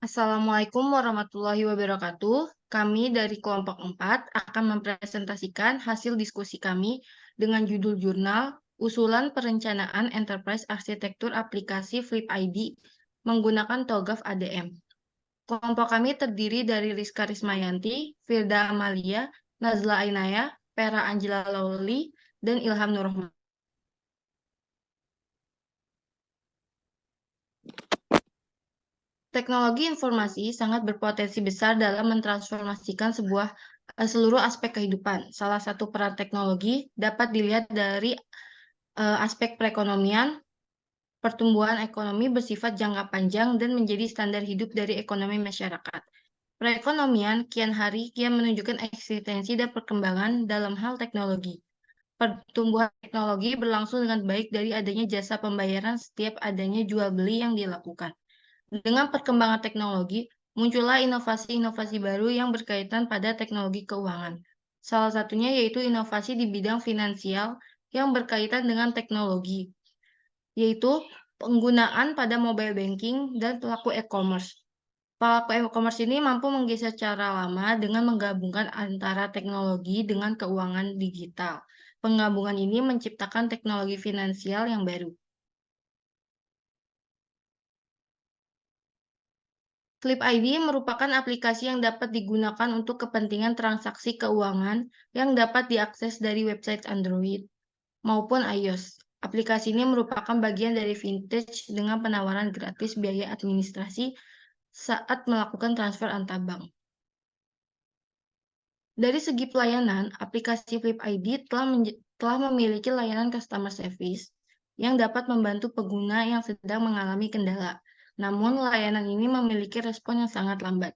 Assalamualaikum warahmatullahi wabarakatuh. Kami dari kelompok 4 akan mempresentasikan hasil diskusi kami dengan judul jurnal Usulan Perencanaan Enterprise Arsitektur Aplikasi Flip ID menggunakan TOGAF ADM. Kelompok kami terdiri dari Rizka Rismayanti, Firda Amalia, Nazla Ainaya, Pera Angela Lawli, dan Ilham Nurrahman. Teknologi informasi sangat berpotensi besar dalam mentransformasikan seluruh aspek kehidupan. Salah satu peran teknologi dapat dilihat dari aspek perekonomian, pertumbuhan ekonomi bersifat jangka panjang dan menjadi standar hidup dari ekonomi masyarakat. Perekonomian kian hari kian menunjukkan eksistensi dan perkembangan dalam hal teknologi. Pertumbuhan teknologi berlangsung dengan baik dari adanya jasa pembayaran setiap adanya jual beli yang dilakukan. Dengan perkembangan teknologi, muncullah inovasi-inovasi baru yang berkaitan pada teknologi keuangan. Salah satunya yaitu inovasi di bidang finansial yang berkaitan dengan teknologi, yaitu penggunaan pada mobile banking dan pelaku e-commerce. Pelaku e-commerce ini mampu menggeser cara lama dengan menggabungkan antara teknologi dengan keuangan digital. Penggabungan ini menciptakan teknologi finansial yang baru. Flip ID merupakan aplikasi yang dapat digunakan untuk kepentingan transaksi keuangan yang dapat diakses dari website Android maupun iOS. Aplikasi ini merupakan bagian dari Vintage dengan penawaran gratis biaya administrasi saat melakukan transfer antar bank. Dari segi pelayanan, aplikasi Flip ID telah memiliki layanan customer service yang dapat membantu pengguna yang sedang mengalami kendala. Namun, layanan ini memiliki respon yang sangat lambat.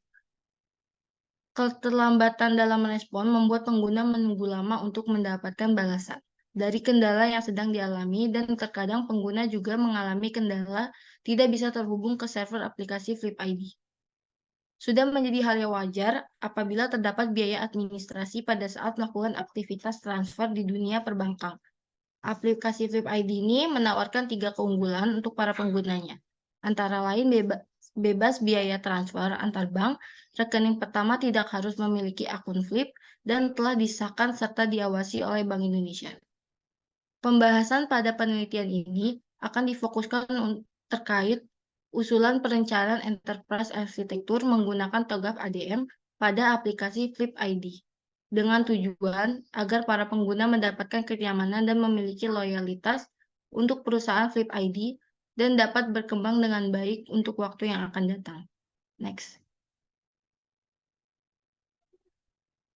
Keterlambatan dalam respon membuat pengguna menunggu lama untuk mendapatkan balasan dari kendala yang sedang dialami, dan terkadang pengguna juga mengalami kendala tidak bisa terhubung ke server aplikasi Flip ID. Sudah menjadi hal yang wajar apabila terdapat biaya administrasi pada saat melakukan aktivitas transfer di dunia perbankan. Aplikasi Flip ID ini menawarkan 3 keunggulan untuk para penggunanya. Antara lain bebas biaya transfer antar bank, rekening pertama tidak harus memiliki akun Flip, dan telah disahkan serta diawasi oleh Bank Indonesia. Pembahasan pada penelitian ini akan difokuskan terkait usulan perencanaan enterprise arsitektur menggunakan TOGAF ADM pada aplikasi Flip ID, dengan tujuan agar para pengguna mendapatkan kenyamanan dan memiliki loyalitas untuk perusahaan Flip ID dan dapat berkembang dengan baik untuk waktu yang akan datang. Next.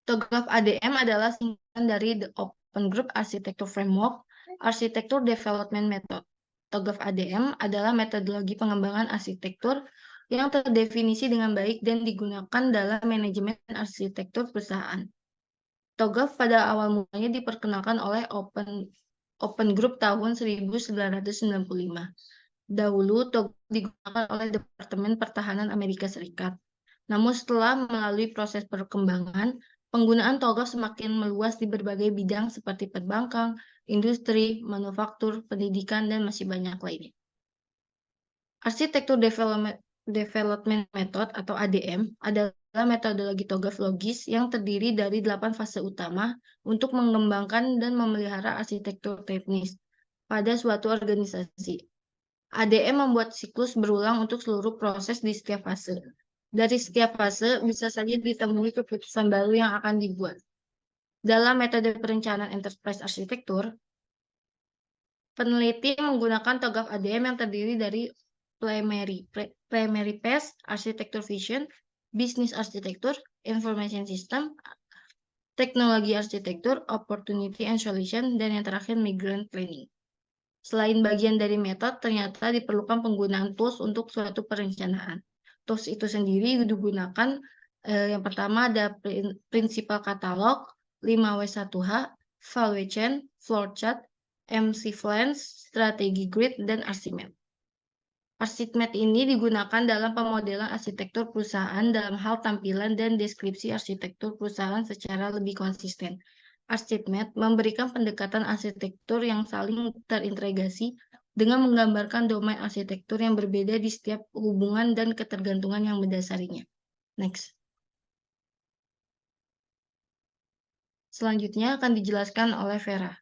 TOGAF ADM adalah singkatan dari The Open Group Architecture Framework, Architecture Development Method. TOGAF ADM adalah metodologi pengembangan arsitektur yang terdefinisi dengan baik dan digunakan dalam manajemen arsitektur perusahaan. TOGAF pada awal mulanya diperkenalkan oleh Open Group tahun 1995. Dahulu, TOGAF digunakan oleh Departemen Pertahanan Amerika Serikat. Namun setelah melalui proses perkembangan, penggunaan TOGAF semakin meluas di berbagai bidang seperti perbankan, industri, manufaktur, pendidikan, dan masih banyak lainnya. Arsitektur Development Method atau ADM adalah metodologi TOGAF logis yang terdiri dari 8 fase utama untuk mengembangkan dan memelihara arsitektur teknis pada suatu organisasi. ADM membuat siklus berulang untuk seluruh proses di setiap fase. Dari setiap fase bisa saja ditemui keputusan baru yang akan dibuat. Dalam metode perencanaan enterprise arsitektur, peneliti menggunakan TOGAF ADM yang terdiri dari primary phase, architecture vision, business architecture, information system, teknologi arsitektur, opportunity and solution, dan yang terakhir migrant planning. Selain bagian dari metode, ternyata diperlukan penggunaan tools untuk suatu perencanaan. Tools itu sendiri digunakan, yang pertama ada prinsipal katalog, 5W1H, value chain, flowchart, MC-Flans, strategi grid, dan Archimedes. Archimedes ini digunakan dalam pemodelan arsitektur perusahaan dalam hal tampilan dan deskripsi arsitektur perusahaan secara lebih konsisten. Archimedes memberikan pendekatan arsitektur yang saling terintegrasi dengan menggambarkan domain arsitektur yang berbeda di setiap hubungan dan ketergantungan yang mendasarinya. Next. Selanjutnya akan dijelaskan oleh Vera.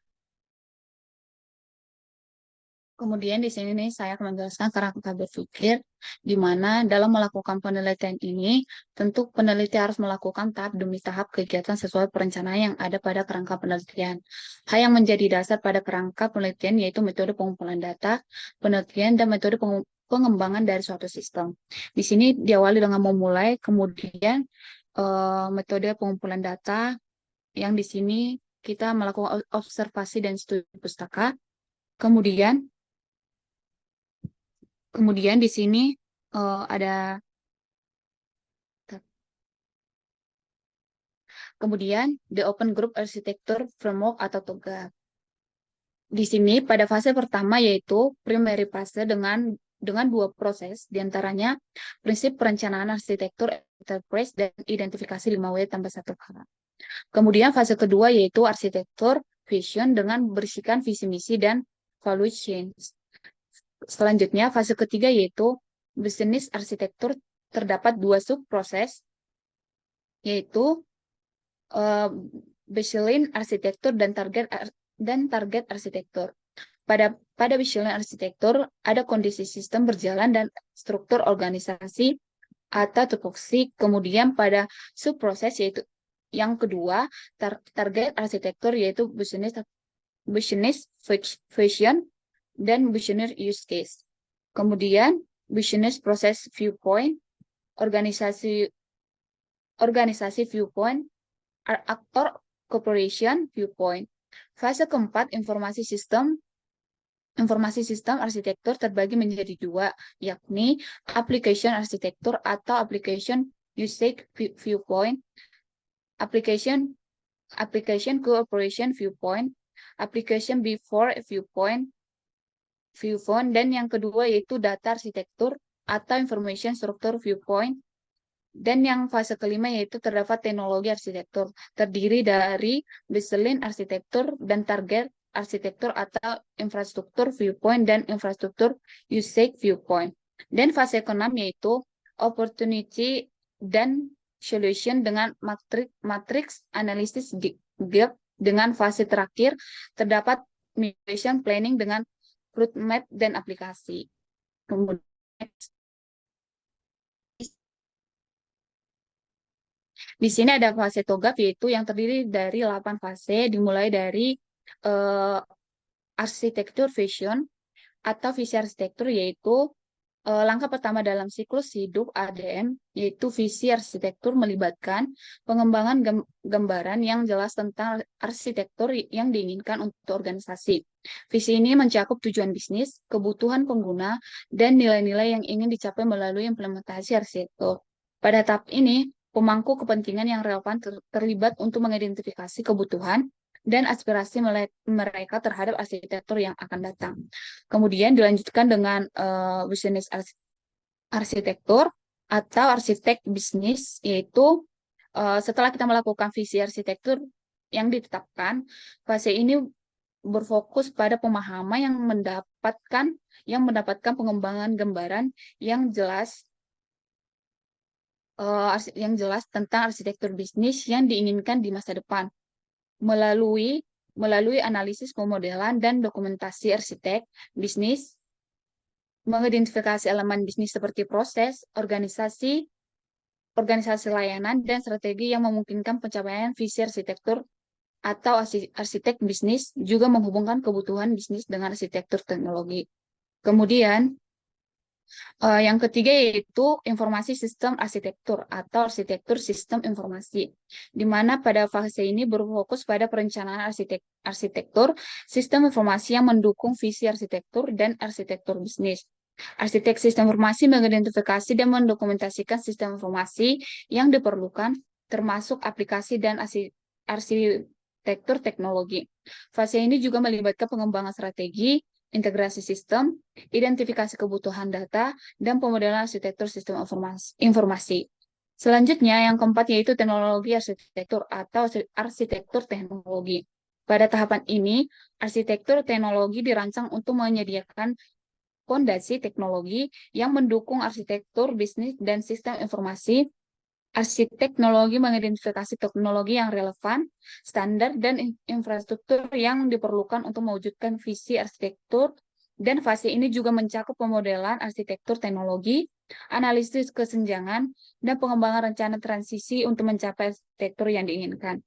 Kemudian di sini nih saya akan menjelaskan kerangka berpikir di mana dalam melakukan penelitian ini tentu peneliti harus melakukan tahap demi tahap kegiatan sesuai perencanaan yang ada pada kerangka penelitian. Hal yang menjadi dasar pada kerangka penelitian yaitu metode pengumpulan data, penelitian dan metode pengembangan dari suatu sistem. Di sini diawali dengan memulai, kemudian metode pengumpulan data yang di sini kita melakukan observasi dan studi pustaka. Kemudian di sini ada kemudian the Open Group Architecture Framework atau TOGAF. Di sini pada fase pertama yaitu primary fase dengan dua proses, diantaranya prinsip perencanaan arsitektur enterprise dan identifikasi 5W tambah 1K. Kemudian fase kedua yaitu arsitektur vision dengan berisikan visi misi dan value chains. Selanjutnya fase ketiga yaitu bisnis arsitektur, terdapat dua subproses yaitu baseline arsitektur dan target arsitektur. Pada baseline arsitektur ada kondisi sistem berjalan dan struktur organisasi atau tupoksi. Kemudian pada subproses yaitu yang kedua target arsitektur yaitu business vision dan business use case. Kemudian business process viewpoint, organisasi viewpoint, aktor cooperation viewpoint. Fase keempat informasi sistem arsitektur terbagi menjadi dua, yakni application arsitektur atau application usage viewpoint, application cooperation viewpoint, application before viewpoint, dan yang kedua yaitu data arsitektur atau information structure viewpoint. Dan yang fase kelima yaitu terdapat teknologi arsitektur, terdiri dari baseline arsitektur dan target arsitektur atau infrastruktur viewpoint dan infrastruktur usage viewpoint. Dan fase keenam yaitu opportunity dan solution dengan matrix analisis gap. Dengan fase terakhir terdapat mission planning dengan roadmap dan aplikasi. Kemudian di sini ada fase TOGAF yaitu yang terdiri dari 8 fase, dimulai dari arsitektur vision atau visi arsitektur yaitu langkah pertama dalam siklus hidup ADM yaitu visi arsitektur melibatkan pengembangan gambaran yang jelas tentang arsitektur yang diinginkan untuk organisasi. Visi ini mencakup tujuan bisnis, kebutuhan pengguna, dan nilai-nilai yang ingin dicapai melalui implementasi arsitektur. Pada tahap ini, pemangku kepentingan yang relevan terlibat untuk mengidentifikasi kebutuhan dan aspirasi mereka terhadap arsitektur yang akan datang. Kemudian dilanjutkan dengan bisnis arsitektur atau arsitek bisnis, yaitu setelah kita melakukan visi arsitektur yang ditetapkan, fase ini berfokus pada pemahaman yang mendapatkan pengembangan gambaran yang jelas tentang arsitektur bisnis yang diinginkan di masa depan melalui analisis pemodelan dan dokumentasi arsitek bisnis, mengidentifikasi elemen bisnis seperti proses, organisasi layanan, dan strategi yang memungkinkan pencapaian visi arsitektur atau arsitek bisnis, juga menghubungkan kebutuhan bisnis dengan arsitektur teknologi. Kemudian, yang ketiga yaitu informasi sistem arsitektur atau arsitektur sistem informasi, di mana pada fase ini berfokus pada perencanaan arsitektur sistem informasi yang mendukung visi arsitektur dan arsitektur bisnis. Arsitek sistem informasi mengidentifikasi dan mendokumentasikan sistem informasi yang diperlukan, termasuk aplikasi dan arsitektur teknologi. Fase ini juga melibatkan pengembangan strategi, integrasi sistem, identifikasi kebutuhan data, dan pemodelan arsitektur sistem informasi. Selanjutnya, yang keempat yaitu teknologi arsitektur atau arsitektur teknologi. Pada tahapan ini, arsitektur teknologi dirancang untuk menyediakan fondasi teknologi yang mendukung arsitektur bisnis dan sistem informasi. Arsitek teknologi mengidentifikasi teknologi yang relevan, standar, dan infrastruktur yang diperlukan untuk mewujudkan visi arsitektur. Dan fase ini juga mencakup pemodelan arsitektur teknologi, analisis kesenjangan, dan pengembangan rencana transisi untuk mencapai arsitektur yang diinginkan.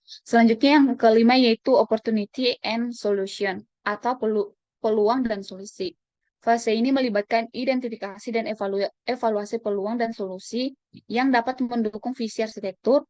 Selanjutnya yang kelima yaitu opportunity and solution atau peluang dan solusi. Fase ini melibatkan identifikasi dan evaluasi peluang dan solusi yang dapat mendukung visi arsitektur.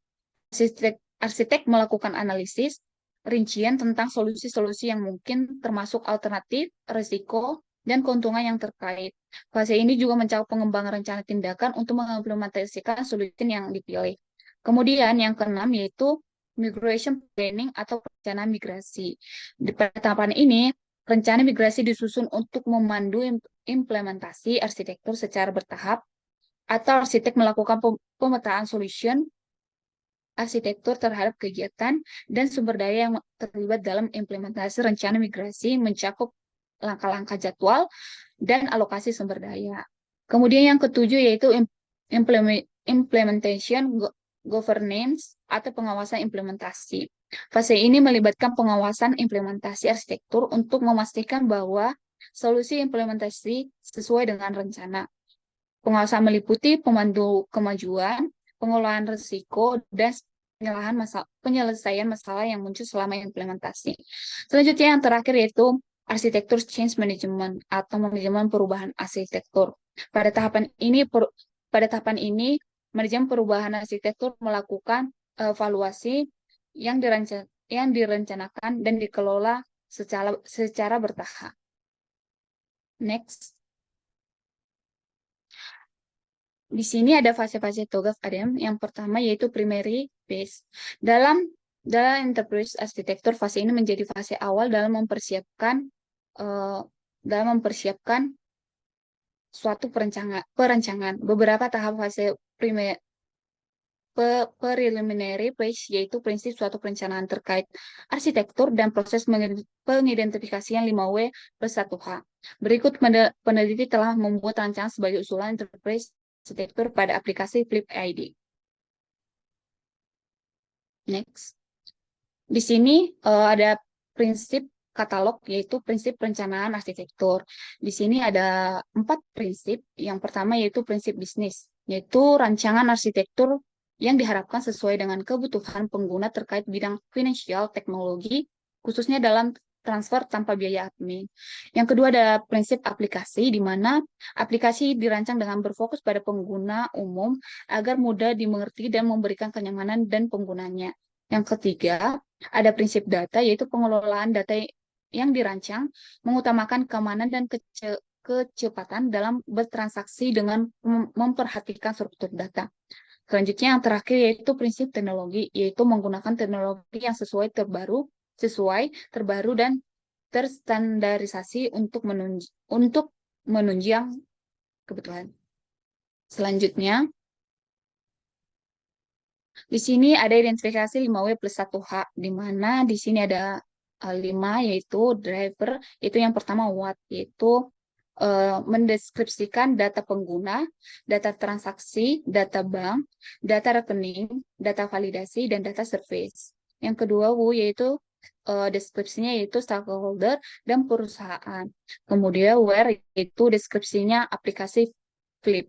Arsitek melakukan analisis rincian tentang solusi-solusi yang mungkin termasuk alternatif, risiko, dan keuntungan yang terkait. Fase ini juga mencakup pengembangan rencana tindakan untuk mengimplementasikan solusi yang dipilih. Kemudian yang keenam yaitu migration planning atau perencanaan migrasi. Di tahapan ini, rencana migrasi disusun untuk memandu implementasi arsitektur secara bertahap, atau arsitek melakukan pemetaan solution arsitektur terhadap kegiatan dan sumber daya yang terlibat dalam implementasi rencana migrasi mencakup langkah-langkah jadwal dan alokasi sumber daya. Kemudian yang ketujuh yaitu implementation governance atau pengawasan implementasi. Fase ini melibatkan pengawasan implementasi arsitektur untuk memastikan bahwa solusi implementasi sesuai dengan rencana. Pengawasan meliputi pemandu kemajuan, pengelolaan risiko, dan penyelesaian masalah yang muncul selama implementasi. Selanjutnya yang terakhir yaitu arsitektur change management atau manajemen perubahan arsitektur. Pada tahapan ini manajemen perubahan arsitektur melakukan evaluasi yang direncanakan dan dikelola secara bertahap. Next. Di sini ada fase-fase TOGAF ADM. Yang pertama yaitu primary phase. Dalam enterprise arsitektur, fase ini menjadi fase awal dalam mempersiapkan suatu perencanaan. Beberapa tahap fase preliminary phase yaitu prinsip suatu perencanaan terkait arsitektur dan proses pengidentifikasian 5W plus 1H. Berikut peneliti telah membuat rancangan sebagai usulan enterprise arsitektur pada aplikasi Flip ID. Next. Di sini ada prinsip katalog, yaitu prinsip perencanaan arsitektur. Di sini ada 4 prinsip. Yang pertama yaitu prinsip bisnis, yaitu rancangan arsitektur yang diharapkan sesuai dengan kebutuhan pengguna terkait bidang finansial teknologi, khususnya dalam transfer tanpa biaya admin. Yang kedua ada prinsip aplikasi, di mana aplikasi dirancang dengan berfokus pada pengguna umum agar mudah dimengerti dan memberikan kenyamanan dan penggunanya. Yang ketiga, ada prinsip data, yaitu pengelolaan data yang dirancang mengutamakan keamanan dan kecepatan dalam bertransaksi dengan memperhatikan struktur data. Selanjutnya yang terakhir yaitu prinsip teknologi, yaitu menggunakan teknologi yang sesuai, terbaru dan terstandarisasi untuk menunjang kebutuhan. Selanjutnya, di sini ada identifikasi 5W plus 1H, di mana di sini ada 5, yaitu driver, itu yang pertama what, yaitu mendeskripsikan data pengguna, data transaksi, data bank, data rekening, data validasi, dan data service. Yang kedua, W, yaitu deskripsinya yaitu stakeholder dan perusahaan. Kemudian where, yaitu deskripsinya aplikasi Flip.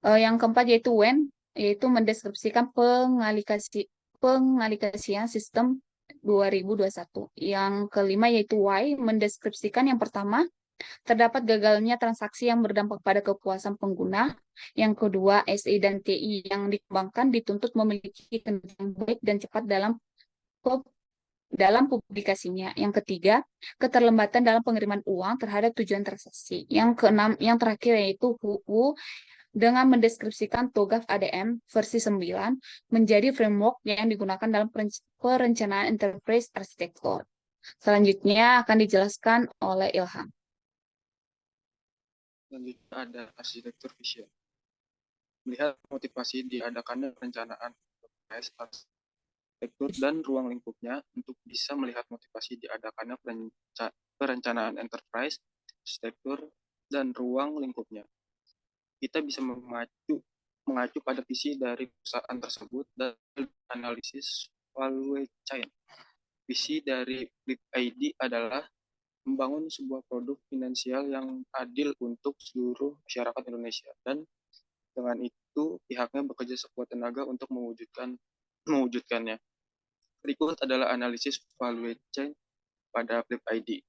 Yang keempat yaitu when, yaitu mendeskripsikan pengalikasian sistem 2021. Yang kelima yaitu why, mendeskripsikan yang pertama, terdapat gagalnya transaksi yang berdampak pada kepuasan pengguna. Yang kedua, SI dan TI yang dikembangkan dituntut memiliki kinerja yang baik dan cepat dalam publikasinya. Yang ketiga, keterlambatan dalam pengiriman uang terhadap tujuan transaksi. Yang keenam, yang terakhir yaitu HUU dengan mendeskripsikan TOGAF ADM versi 9 menjadi framework yang digunakan dalam perencanaan enterprise arsitektur. Selanjutnya akan dijelaskan oleh Ilham. Selanjutnya ada arsitektur vision. Melihat motivasi diadakannya perencanaan arsitektur dan ruang lingkupnya untuk bisa melihat motivasi diadakannya perencanaan enterprise, arsitektur, dan ruang lingkupnya. Kita bisa mengacu pada visi dari perusahaan tersebut dan analisis value chain. Visi dari Flip ID adalah membangun sebuah produk finansial yang adil untuk seluruh masyarakat Indonesia, dan dengan itu pihaknya bekerja sekuat tenaga untuk mewujudkannya. Berikut adalah analisis value chain pada Flip ID.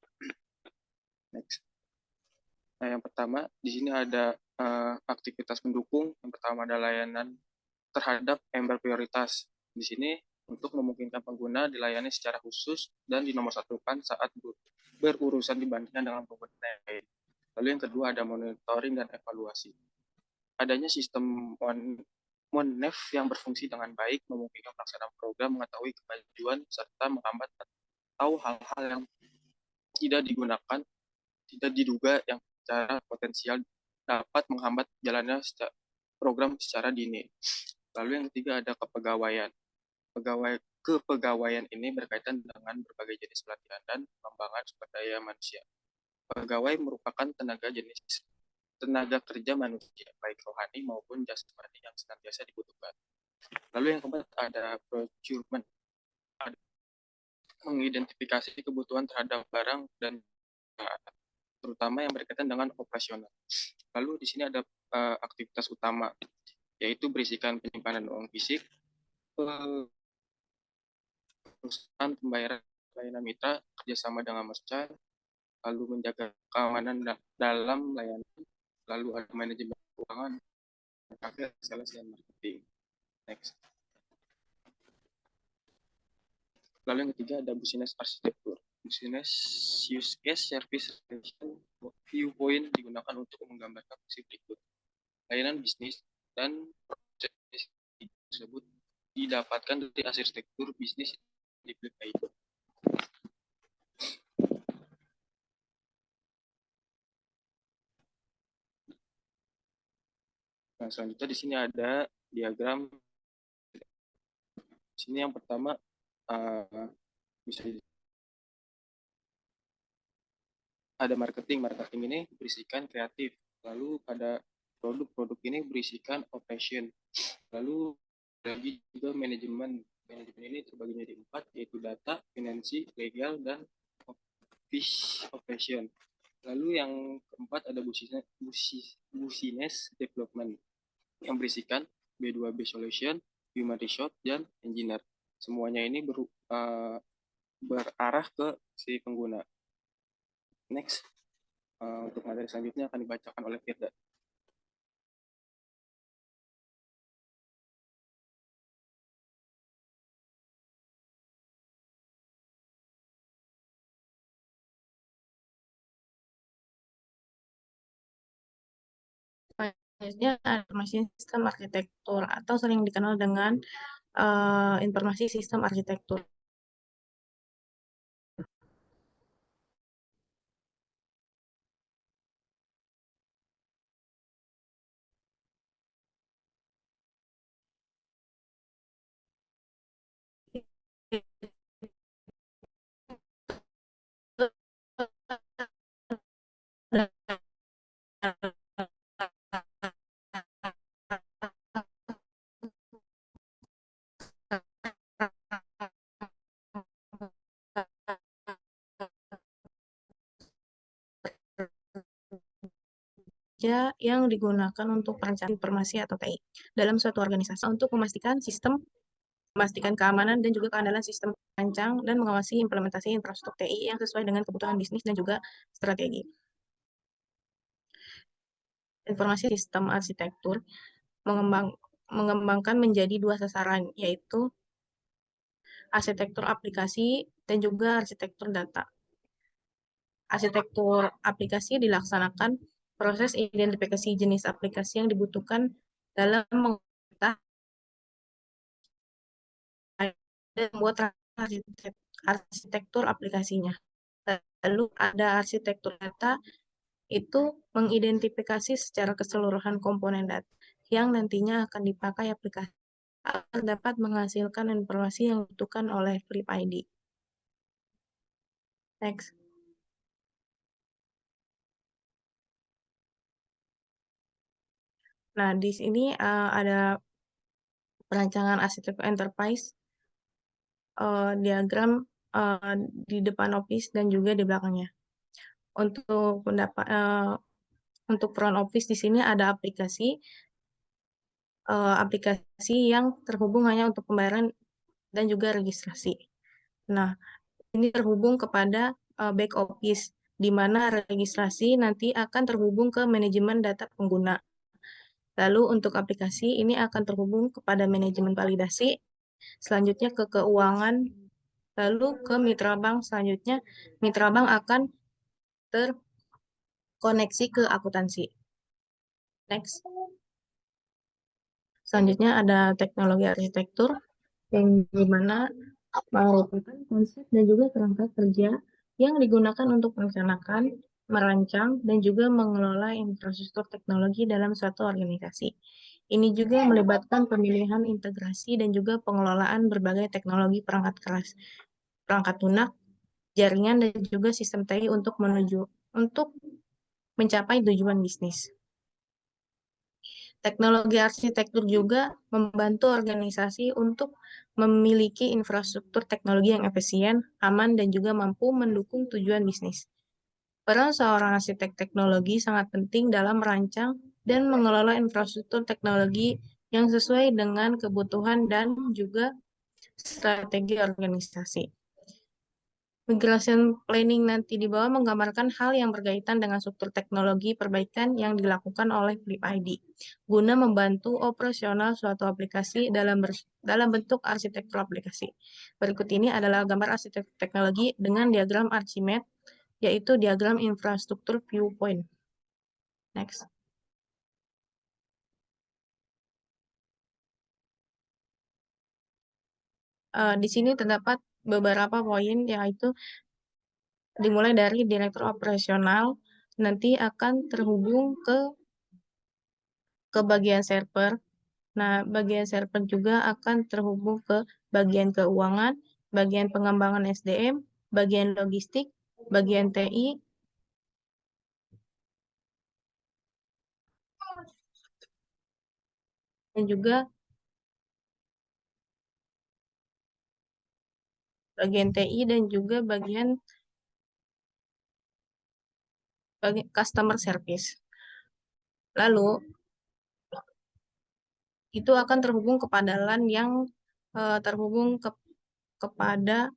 Next. Nah, yang pertama di sini ada aktivitas pendukung. Yang pertama ada layanan terhadap member prioritas. Di sini untuk memungkinkan pengguna dilayani secara khusus dan dinomorsatukan saat berurusan dibandingkan dengan pengguna lain. Lalu yang kedua ada monitoring dan evaluasi. Adanya sistem Monnev yang berfungsi dengan baik memungkinkan pelaksanaan program mengetahui kemajuan serta menghambat atau hal-hal yang tidak diduga yang secara potensial dapat menghambat jalannya program secara dini. Lalu yang ketiga ada kepegawaian. Kepegawaian ini berkaitan dengan berbagai jenis pelatihan dan pengembangan sumber daya manusia. Pegawai merupakan tenaga kerja manusia, baik rohani maupun jasmani yang senantiasa dibutuhkan. Lalu yang keempat ada procurement. Ada mengidentifikasi kebutuhan terhadap barang dan terutama yang berkaitan dengan operasional. Lalu di sini ada aktivitas utama, yaitu berisikan penyimpanan uang fisik, perusahaan pembayaran layanan mitra, kerjasama dengan merchant, lalu menjaga keamanan dalam layanan, lalu ada manajemen keuangan, terakhir sales dan marketing. Next. Lalu yang ketiga ada business arsitektur. Business use case service relation viewpoint digunakan untuk menggambarkan fungsi berikut. Layanan bisnis dan proses tersebut didapatkan dari arsitektur bisnis di Flip ID. Nah, selanjutnya di sini ada diagram. Di sini yang pertama bisa ada marketing. Marketing ini berisikan kreatif. Lalu pada produk ini berisikan operation. Lalu lagi juga manajemen. Manajemen ini terbagi menjadi 4, yaitu data, finansi, legal, dan operation. Lalu yang keempat ada business development yang berisikan B2B solution, human resource, dan engineer. Semuanya ini berarah ke si pengguna. Next. Untuk materi selanjutnya akan dibacakan oleh Firda. Selanjutnya informasi sistem arsitektur atau sering dikenal dengan informasi sistem arsitektur. Yang digunakan untuk perencanaan informasi atau TI dalam suatu organisasi untuk memastikan keamanan dan juga keandalan sistem perancang dan mengawasi implementasi infrastruktur TI yang sesuai dengan kebutuhan bisnis dan juga strategi. Informasi sistem arsitektur mengembangkan menjadi 2 sasaran, yaitu arsitektur aplikasi dan juga arsitektur data. Arsitektur aplikasi dilaksanakan proses identifikasi jenis aplikasi yang dibutuhkan dalam membuat arsitektur aplikasinya. Lalu ada arsitektur data, itu mengidentifikasi secara keseluruhan komponen data yang nantinya akan dipakai aplikasi agar dapat menghasilkan informasi yang dibutuhkan oleh Flip ID. Next. Nah, di sini ada perancangan arsitektur enterprise, diagram di depan office dan juga di belakangnya. Untuk front office di sini ada aplikasi yang terhubung hanya untuk pembayaran dan juga registrasi. Nah, ini terhubung kepada back office, di mana registrasi nanti akan terhubung ke manajemen data pengguna. Lalu untuk aplikasi ini akan terhubung kepada manajemen validasi, selanjutnya ke keuangan, lalu ke mitra bank, selanjutnya mitra bank akan terkoneksi ke akuntansi. Next. Selanjutnya ada teknologi arsitektur, yang dimana merupakan konsep dan juga kerangka kerja yang digunakan untuk merencanakan, merancang, dan juga mengelola infrastruktur teknologi dalam suatu organisasi. Ini juga melibatkan pemilihan integrasi dan juga pengelolaan berbagai teknologi perangkat keras, perangkat lunak, jaringan, dan juga sistem TI untuk mencapai tujuan bisnis. Teknologi arsitektur juga membantu organisasi untuk memiliki infrastruktur teknologi yang efisien, aman, dan juga mampu mendukung tujuan bisnis. Peran seorang arsitek teknologi sangat penting dalam merancang dan mengelola infrastruktur teknologi yang sesuai dengan kebutuhan dan juga strategi organisasi. Migration planning nanti di bawah menggambarkan hal yang berkaitan dengan struktur teknologi perbaikan yang dilakukan oleh Flip ID, guna membantu operasional suatu aplikasi dalam bentuk arsitektur aplikasi. Berikut ini adalah gambar arsitektur teknologi dengan diagram Archimedes, yaitu diagram infrastruktur viewpoint. Next. Di sini terdapat beberapa poin, yaitu dimulai dari direktur operasional, nanti akan terhubung ke bagian server. Nah, bagian server juga akan terhubung ke bagian keuangan, bagian pengembangan SDM, bagian logistik, bagian TI, dan juga bagian TI dan juga bagian customer service. Lalu, itu akan terhubung kepada LAN yang terhubung kepada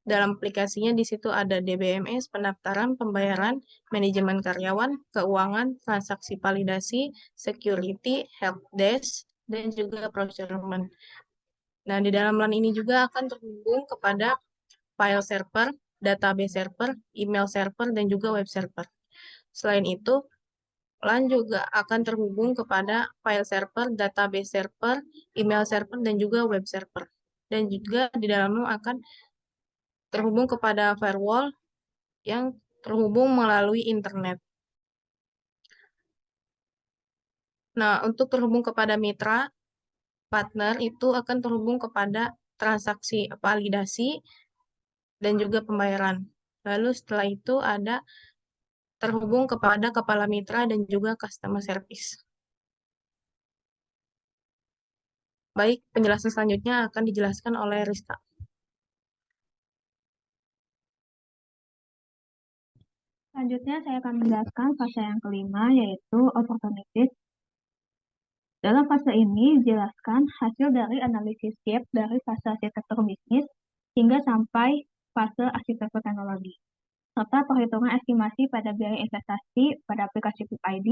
dalam aplikasinya. Di situ ada DBMS, pendaftaran, pembayaran, manajemen karyawan, keuangan, transaksi validasi, security, help desk, dan juga procurement. Nah, di dalam LAN ini juga akan terhubung kepada file server, database server, email server, dan juga web server. Selain itu, LAN juga akan terhubung kepada file server, database server, email server, dan juga web server. Dan juga di dalamnya akan terhubung kepada firewall yang terhubung melalui internet. Nah, untuk terhubung kepada mitra, partner itu akan terhubung kepada transaksi validasi dan juga pembayaran. Lalu setelah itu ada terhubung kepada kepala mitra dan juga customer service. Baik, penjelasan selanjutnya akan dijelaskan oleh Rista. Selanjutnya saya akan menjelaskan fase yang kelima, yaitu opportunities. Dalam fase ini dijelaskan hasil dari analisis gap dari fase arsitektur bisnis hingga sampai fase arsitektur teknologi, serta perhitungan estimasi pada biaya investasi pada aplikasi Flip ID.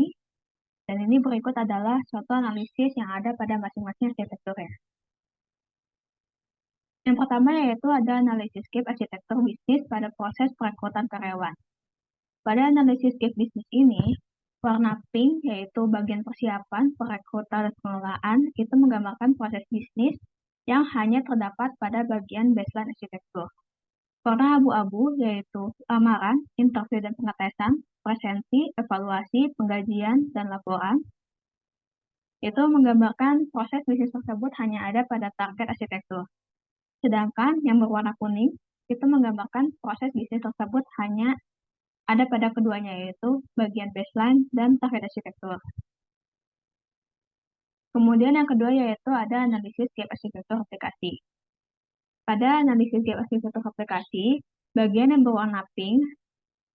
Dan ini berikut adalah suatu analisis yang ada pada masing-masing arsitekturnya. Yang pertama yaitu ada analisis gap arsitektur bisnis pada proses perekrutan karyawan. Pada analisis gap bisnis ini, warna pink yaitu bagian persiapan, perekrutan, dan pengelolaan itu menggambarkan proses bisnis yang hanya terdapat pada bagian baseline arsitektur. Warna abu-abu yaitu lamaran, interview dan pengetesan, presensi, evaluasi, penggajian, dan laporan. itu menggambarkan proses bisnis tersebut hanya ada pada target arsitektur. Sedangkan yang berwarna kuning itu menggambarkan proses bisnis tersebut hanya ada pada keduanya, yaitu bagian baseline dan target arsitektur. Kemudian yang kedua yaitu ada analisis gap arsitektur aplikasi. Pada analisis gap arsitektur aplikasi, bagian yang berwarna pink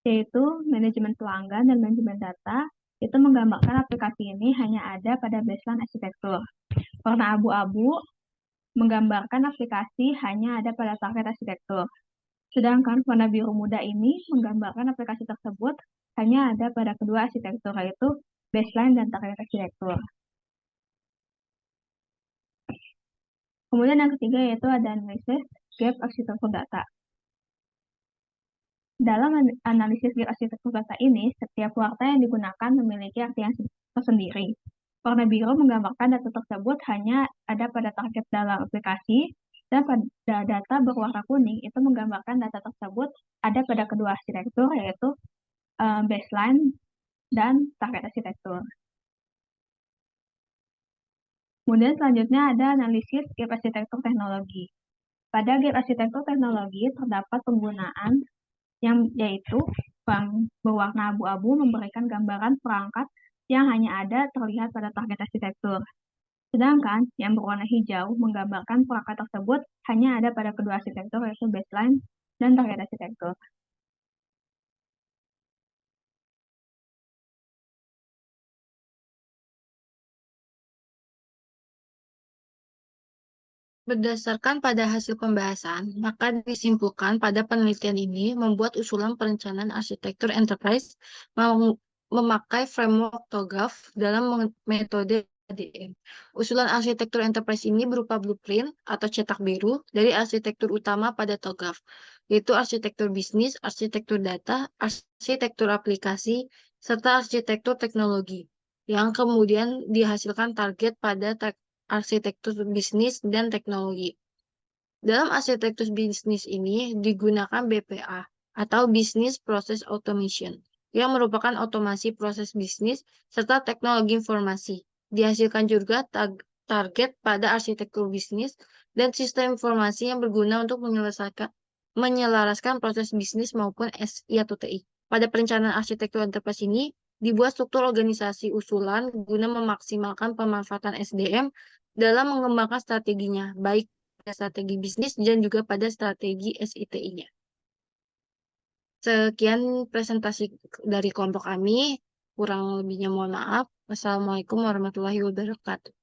yaitu manajemen pelanggan dan manajemen data itu menggambarkan aplikasi ini hanya ada pada baseline arsitektur. Warna abu-abu menggambarkan aplikasi hanya ada pada target arsitektur. Sedangkan warna biru muda ini menggambarkan aplikasi tersebut hanya ada pada kedua arsitektur, yaitu baseline dan target arsitektur. Kemudian yang ketiga yaitu ada analisis gap arsitektur data. Dalam analisis gap arsitektur data ini, setiap warna yang digunakan memiliki arti yang tersendiri. Warna biru menggambarkan data tersebut hanya ada pada target dalam aplikasi, dan pada data berwarna kuning itu menggambarkan data tersebut ada pada kedua arsitektur, yaitu baseline dan target arsitektur. Kemudian selanjutnya ada analisis gap arsitektur teknologi. Pada gap arsitektur teknologi terdapat penggunaan yang yaitu berwarna abu-abu memberikan gambaran perangkat yang hanya ada terlihat pada target arsitektur. Sedangkan yang berwarna hijau menggambarkan perangkat tersebut hanya ada pada kedua arsitektur, yaitu baseline dan target arsitektur. Berdasarkan pada hasil pembahasan, maka disimpulkan pada penelitian ini membuat usulan perencanaan arsitektur enterprise memakai framework TOGAF dalam metode ADM. Usulan arsitektur enterprise ini berupa blueprint atau cetak biru dari arsitektur utama pada TOGAF, yaitu arsitektur bisnis, arsitektur data, arsitektur aplikasi, serta arsitektur teknologi, yang kemudian dihasilkan target pada arsitektur bisnis dan teknologi. Dalam arsitektur bisnis ini digunakan BPA atau Business Process Automation yang merupakan otomasi proses bisnis serta teknologi informasi. Dihasilkan juga target pada arsitektur bisnis dan sistem informasi yang berguna untuk menyelaraskan proses bisnis maupun SI atau TI. Pada perencanaan arsitektur enterprise ini dibuat struktur organisasi usulan guna memaksimalkan pemanfaatan SDM dalam mengembangkan strateginya, baik pada strategi bisnis dan juga pada strategi SITI-nya. Sekian presentasi dari kelompok kami, kurang lebihnya mohon maaf. Wassalamualaikum warahmatullahi wabarakatuh.